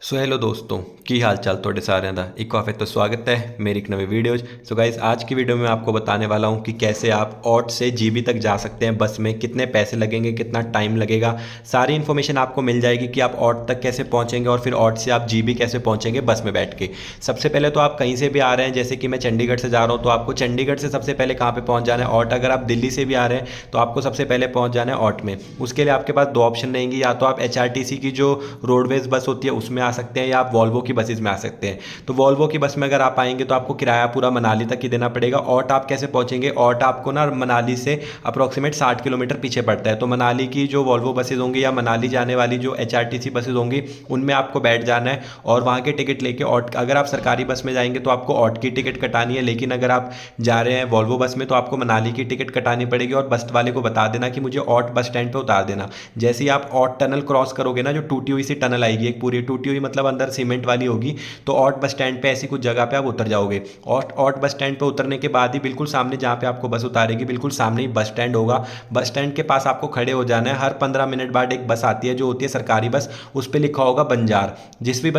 So hello दोस्तों की हाल चाल थोड़े सारे का एक बार फिर तो स्वागत है मेरी एक नवी वीडियोज। सो गाइस आज की वीडियो में आपको बताने वाला हूं कि कैसे आप ऑट से जीबी तक जा सकते हैं बस में, कितने पैसे लगेंगे, कितना टाइम लगेगा। सारी इन्फॉर्मेशन आपको मिल जाएगी कि आप ऑट तक कैसे पहुंचेंगे और फिर ऑट से आप जीबी कैसे पहुंचेंगे बस में बैठ के। सबसे पहले तो आप कहीं से भी आ रहे हैं, जैसे कि मैं चंडीगढ़ से जा रहा हूँ तो आपको चंडीगढ़ से सबसे पहले कहाँ पर पहुँच जाना है ऑट। अगर आप दिल्ली से भी आ रहे हैं तो आपको सबसे पहले पहुँच जाना है ऑट में। उसके लिए आपके पास दो ऑप्शन रहेंगी, या तो आप एचआरटीसी की जो रोडवेज बस होती है उसमें आ सकते हैं, या आप वॉल्वो की बसेस में आ सकते हैं। तो वॉल्वो की बस में अगर आप आएंगे तो आपको किराया पूरा मनाली तक ही देना पड़ेगा। ऑट आप कैसे पहुंचेंगे? ऑट आपको ना मनाली से अप्रोक्सीमेट 60 किलोमीटर पीछे पड़ता है। तो मनाली की जो वॉल्वो बसेज होंगी या मनाली जाने वाली जो एचआरटीसी बसेज होंगी उनमें आपको बैठ जाना है और वहाँ के टिकट लेके ऑट। अगर आप सरकारी बस में जाएंगे तो आपको ऑट की टिकट कटानी है, लेकिन अगर आप जा रहे हैं वॉल्वो बस में तो आपको मनाली की टिकट कटानी पड़ेगी। और बस वाले को बता देना कि मुझे ऑट बस स्टैंड पे उतार देना। जैसे ही आप ऑट टनल क्रॉस करोगे ना, जो टूटी हुई सी टनल आएगी, एक पूरी टूटी हुई मतलब अंदर सीमेंट वाली होगी, तो ऑट बस स्टैंड पे ऐसी कुछ जगह पे आप उतर जाओगे। ऑट बस स्टैंड पे उतरने के बाद ही बिल्कुल सामने जहाँ पे आपको बस उतारेगी बिल्कुल सामने ही बस स्टैंड होगा। बस स्टैंड के पास आपको खड़े हो जाना है। हर 15 मिनट बाद एक बस आती है जो होती है सरकारी बस, उस पर लिखा होगा बंजार। जिस भी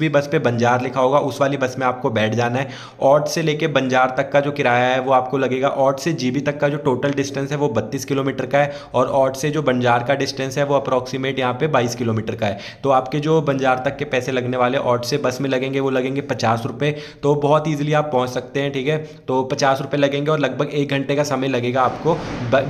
बस पे बंजार लिखा होगा उस वाली बस में आपको बैठ जाना है। ऑट से लेके बंजार तक का जो किराया है वो आपको लगेगा, ऑट से जीबी तक का जो टोटल डिस्टेंस है वो 32 किलोमीटर का है, और ऑट से जो बंजार का डिस्टेंस है वो अप्रोक्सीमेट यहाँ पे 22 किलोमीटर का है। तो आपके जो बंजार तक के पैसे लगने वाले ऑट से बस में लगेंगे वो लगेंगे 50 रुपये। तो बहुत ईजिली आप पहुंच सकते हैं, ठीक है। तो 50 रुपये लगेंगे और लगभग 1 घंटे का समय लगेगा आपको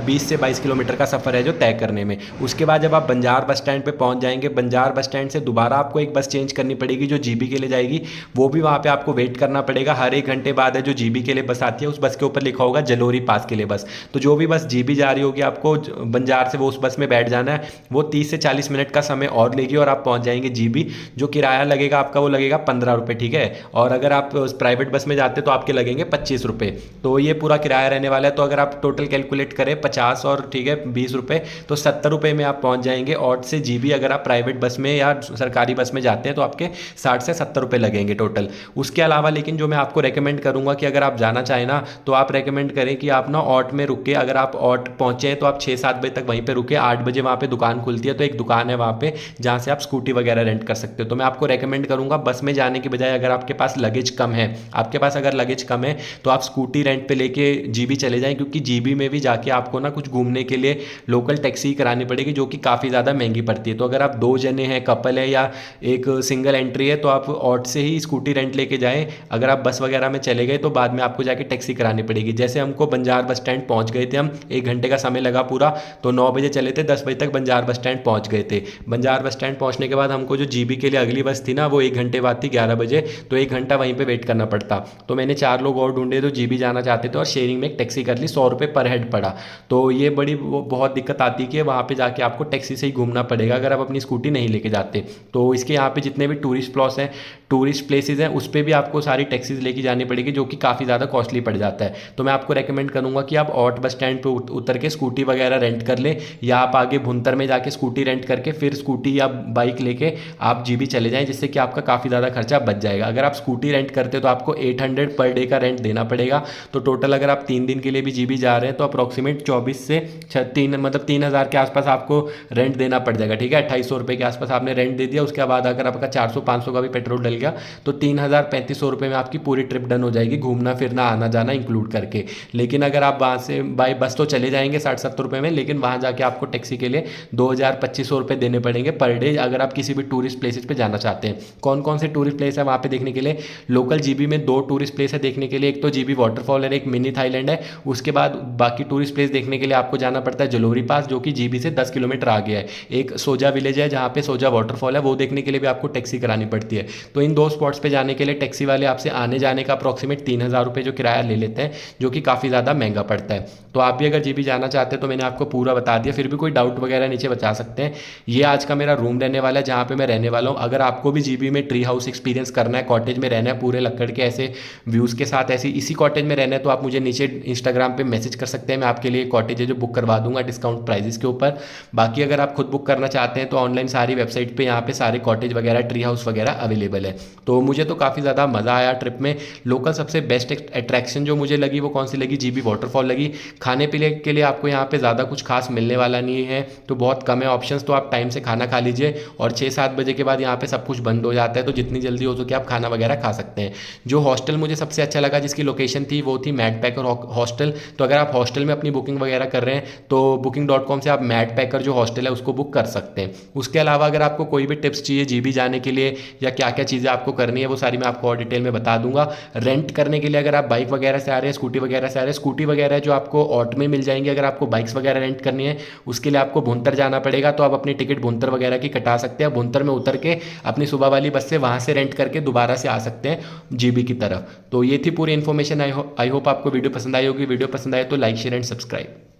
20 से 22 किलोमीटर का सफ़र है जो तय करने में। उसके बाद जब आप बंजार बस स्टैंड पे पहुंच जाएंगे, बंजार बस स्टैंड से दोबारा आपको एक बस चेंज करनी पड़ेगी जो जीबी के लिए जाएगी। वो भी वहाँ पे आपको वेट करना पड़ेगा। हर 1 घंटे बाद है जो जीबी के लिए बस आती है, उस बस के ऊपर लिखा होगा जलोरी पास के लिए बस। तो जो भी बस जीबी जा रही होगी आपको बंजार से वो उस बस में बैठ जाना है। वो 30 से 40 मिनट का समय और लेगी और आप पहुंच जाएंगे जीबी। जो किराया लगेगा आपका वो लगेगा 15 रुपये, ठीक है। और अगर आप प्राइवेट बस में जाते तो आपके लगेंगे 25 रुपये। तो ये पूरा किराया रहने वाला है। तो अगर आप टोटल कैलकुलेट करें 50 और ठीक है 20 रुपये, तो 70 रुपये में आप पहुंच जाएंगे ऑट से जीबी। अगर आप प्राइवेट बस में या सरकारी बस में जाते हैं तो आपके 60 से 70 रुपये लगेंगे टोटल। उसके अलावा लेकिन जो मैं आपको रेकमेंड करूंगा कि अगर आप जाना चाहें ना तो आप रेकमेंड करें कि आप ना ऑट में रुके। अगर आप ऑट पहुंचे हैं तो आप 6-7 बजे तक वहीं पे रुके। 8 बजे वहाँ पे दुकान खुलती है, तो एक दुकान है वहाँ पे जहाँ से आप स्कूटी वगैरह रेंट कर सकते हो। तो मैं आपको रेकमेंड करूंगा बस में जाने की बजाय, अगर आपके पास लगेज कम है, आपके पास अगर लगेज कम है तो आप स्कूटी रेंट पे लेके जीबी चले जाएं, क्योंकि जीबी में भी जाके आपको ना कुछ घूमने के लिए लोकल टैक्सी करानी पड़ेगी जो कि काफ़ी ज़्यादा महंगी पड़ती है। तो अगर आप 2 जने हैं, कपल है या एक सिंगल एंट्री है, तो आप ऑट से ही स्कूटी रेंट लेके जाएं। अगर आप बस वगैरह में चले गए तो बाद में आपको जाके टैक्सी करानी पड़ेगी। जैसे हमको बंजार बस स्टैंड पहुंच गए थे, हम 1 घंटे का समय लगा पूरा। तो 9 बजे चले थे, 10 बजे तक बंजार बस स्टैंड पहुंच गए थे। बंजार बस स्टैंड पहुंचने के बाद हमको जो जीबी के लिए अगली बस थी ना वो 1 घंटे बाद थी, 11 बजे। तो 1 घंटा वहीं पे वेट करना पड़ता। तो मैंने 4 लोग और ढूंढे जो जीबी जाना चाहते थे और शेयरिंग में एक टैक्सी कर ली, 100 रुपये पर हेड पड़ा। तो ये बड़ी बहुत दिक्कत आती है कि वहाँ पे जाके आपको टैक्सी से ही घूमना पड़ेगा अगर आप अपनी स्कूटी नहीं लेके जाते। तो इसके यहाँ पे जितने भी टूरिस्ट प्लॉस हैं, टूरिस्ट प्लेसेस हैं, उस पर भी आपको सारी टैक्सीज लेके जानी पड़ेगी जो कि काफ़ी ज़्यादा कॉस्टली पड़ जाता है। तो मैं आपको रेकमेंड करूँगा कि आप ऑट बस स्टैंड पर उतर के स्कूटी वगैरह रेंट कर लें, या आप आगे भुंतर में जाके स्कूटी रेंट करके फिर स्कूटी या बाइक लेके आप जीबी चले जाएं, जिससे कि आपका काफ़ी ज़्यादा खर्चा बच जाएगा। अगर आप स्कूटी रेंट करते तो आपको 800 पर डे का रेंट देना पड़ेगा। तो टोटल अगर आप 3 दिन के लिए भी जीबी जा रहे हैं तो अप्रॉक्सीमेट 24 से 3,000 के आसपास आपको रेंट देना पड़ जाएगा, ठीक है। 2,800 रुपये के आसपास आपने रेंट दे दिया। उसके बाद अगर आपका 400-500 का भी पेट्रोल डल गया तो 3,000-3,500 रुपये में आपकी पूरी ट्रिप डन हो जाएगी, घूमना फिरना आना जाना इंक्लूड करके। लेकिन अगर आप वहाँ से बाई बस तो चले जाएंगे 60-70 रुपये में, लेकिन वहाँ जाके आपको टैक्सी के लिए 2,000-2,500 रुपये देने पड़ेंगे पर डे, अगर आप किसी भी टूरिस्ट प्लेसेस पे जाना चाहते हैं। कौन कौन से टूरिस्ट प्लेस है वहाँ पे देखने के लिए? लोकल जीबी में 2 टूरिस्ट प्लेस है देखने के लिए। एक तो जीबी वाटरफॉल है, एक मिनी थाईलैंड है। उसके बाद बाकी टूरिस्ट प्लेस देखने के लिए आपको जाना पड़ता है जलोरी पास, जो कि जीबी से 10 किलोमीटर आगे है। एक सोजा विलेज है जहाँ पे सोजा वाटरफॉल है, वो देखने के लिए भी आपको टैक्सी करानी पड़ती है। तो इन 2 स्पॉट्स पे जाने के लिए टैक्सी वाले आपसे आने जाने का अप्रॉक्सीमेट 3,000 रुपये जो किराया ले लेते हैं, जो कि काफ़ी ज़्यादा महंगा पड़ता है। तो आप भी अगर जीबी जाना चाहते हैं तो मैंने आपको पूरा बता दिया, फिर भी कोई डाउट वगैरह नीचे बता सकते हैं। ये आज का मेरा रूम रहने वाला है जहाँ पे मैं रहने वाला हूँ। अगर आपको भी जीबी में ट्री हाउस एक्सपीरियंस करना है, कॉटेज में रहना है पूरे लक्कड़ के ऐसे व्यूज़ के साथ, ऐसे इसी कॉटेज में रहना है, तो आप मुझे नीचे इंस्टाग्राम पे मैसेज कर सकते हैं। मैं आपके लिए कॉटेज है जो बुक करवा दूंगा डिस्काउंट प्राइजेस के ऊपर। बाकी अगर आप खुद बुक करना चाहते हैं तो ऑनलाइन सारी वेबसाइट पे यहाँ पे सारे कॉटेज वगैरह, ट्री हाउस वगैरह अवेलेबल है। तो मुझे तो काफ़ी ज़्यादा मज़ा आया ट्रिप में। लोकल सबसे बेस्ट अट्रैक्शन जो मुझे लगी वो कौन सी लगी? जीबी वाटरफॉल लगी। खाने पीने के लिए आपको यहाँ पे ज़्यादा कुछ खास मिलने वाला नहीं है, तो बहुत कम है ऑप्शंस। तो आप टाइम से खाना खा लीजिए और 6-7 बजे के बाद यहाँ पे सब कुछ बंद हो जाता है, तो जितनी जल्दी हो सके आप खाना वगैरह खा सकते हैं। जो हॉस्टल मुझे सबसे अच्छा लगा जिसकी लोकेशन थी वो थी मैट पैकर हॉस्टल। तो अगर आप हॉस्टल में अपनी बुकिंग वगैरह कर रहे हैं तो booking.com से आप मैट पैकर जो हॉस्टल है उसको बुक कर सकते हैं। उसके अलावा अगर आपको कोई भी टिप्स चाहिए जीबी जाने के लिए या क्या क्या चीज़ें आपको करनी है वो सारी मैं आपको और डिटेल में बता दूंगा। रेंट करने के लिए अगर आप बाइक वगैरह से आ रहे हैं, स्कूटी वगैरह से आ रहे हैं, स्कूटी वगैरह जो आपको ऑट में मिल जाएंगी। अगर आपको बाइक्स वगैरह रेंट करनी है उसके लिए आपको भुंतर जाना पड़ेगा, तो आप अपनी टिकट भुंतर वगैरह की कटा सकते हैं। भुंतर में उतर के अपनी सुबह वाली बस से वहाँ से रेंट करके दोबारा से आ सकते हैं जीबी की तरफ। तो ये थी पूरी इन्फॉर्मेशन। आई होप आपको वीडियो पसंद आई होगी। वीडियो पसंद आए तो लाइक शेयर एंड सब्सक्राइब।